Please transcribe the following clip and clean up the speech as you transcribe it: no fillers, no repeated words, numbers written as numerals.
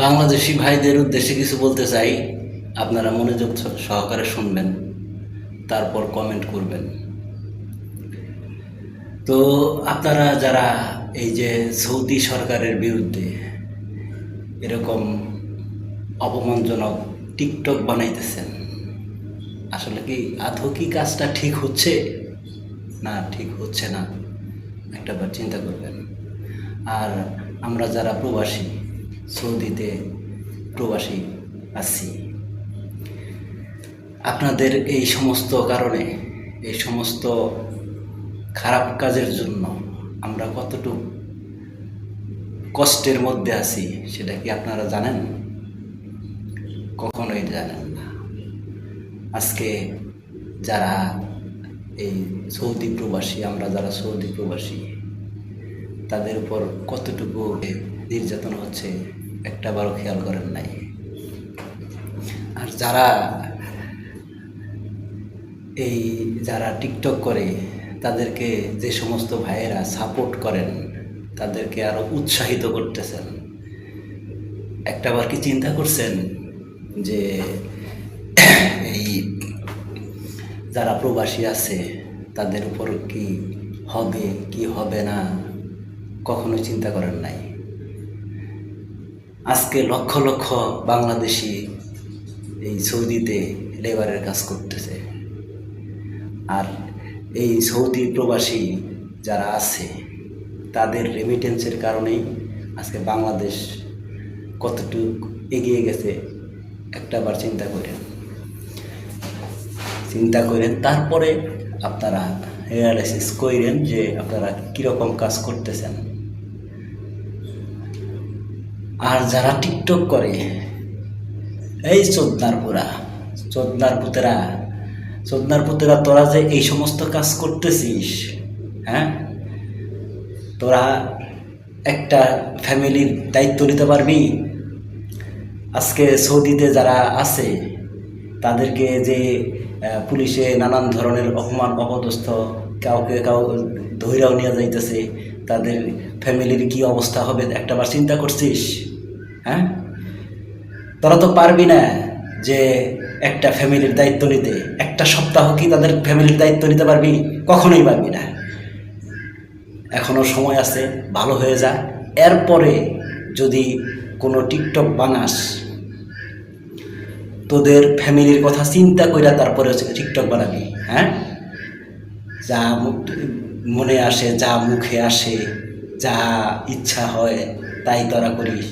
বাংলাদেশি ভাইদের উদ্দেশ্যে কিছু বলতে চাই। আপনারা মনোযোগ সহকারে শুনবেন, তারপর কমেন্ট করবেন। তো আপনারা যারা এই যে সৌদি সরকারের বিরুদ্ধে এরকম অপমানজনক টিকটক বানাইতেছেন, আসলে কি আদৌ কি কাজটা ঠিক হচ্ছে না ঠিক হচ্ছে না, একটাবার চিন্তা করবেন। আর আমরা যারা প্রবাসী, সৌদিতে প্রবাসী আছি, আপনাদের এই সমস্ত কারণে, এই সমস্ত খারাপ কাজের জন্য আমরা কতটুকু কষ্টের মধ্যে আছি সেটা কি আপনারা জানেন? কখনোই জানেন না। আজকে যারা এই সৌদি প্রবাসী, আমরা যারা সৌদি প্রবাসী, তাদের উপর কতটুকু নির্যাতন হচ্ছে একটাবারও খেয়াল করেন নাই। আর যারা টিকটক করে, তাদেরকে যে সমস্ত ভাইয়েরা সাপোর্ট করেন, তাদেরকে আরো উৎসাহিত করতেছেন। একটাবার কি চিন্তা করছেন যে এই যারা প্রবাসী আছে তাদের উপর কি হবে কি হবে না? কখনো চিন্তা করেন নাই। আজকে লক্ষ লক্ষ বাংলাদেশি এই সৌদিতে লেবারের কাজ করতেছে। আর এই সৌদি প্রবাসী যারা আছে তাদের রেমিটেন্সের কারণেই আজকে বাংলাদেশ কতটুকু এগিয়ে গেছে একটাবার চিন্তা করেন, তারপরে আপনারা অ্যানালাইসিস করেন যে আপনারা কীরকম কাজ করতেছেন। আর যারা টিকটক করে, এই চোদনার পুতেরা তোরা যে এই সমস্ত কাজ করতেছিস, হ্যাঁ, তোরা একটা ফ্যামিলির দায়িত্ব নিতে পারবি? আজকে সৌদিতে যারা আছে তাদেরকে যে পুলিশে নানান ধরনের অপমান অপদস্থ, কাউ ধৈরাও নিয়ে যাইতেছে, তাদের ফ্যামিলির কি অবস্থা হবে একটাবার চিন্তা করছিস? হ্যাঁ, তোরা তো পারবি না যে একটা ফ্যামিলির দায়িত্ব নিতে। একটা সপ্তাহ কি তাদের ফ্যামিলির দায়িত্ব নিতে পারবি? কখনোই পারবি না। এখনো সময় আছে, ভালো হয়ে যা। এরপরে যদি কোনো টিকটক বানাস, তোদের ফ্যামিলির কথা চিন্তা কইরা তারপরে টিকটক বানাবি। হ্যাঁ, যা মনে আসে, যা মুখে আসে, যা ইচ্ছা হয় তাই তোরা করিস।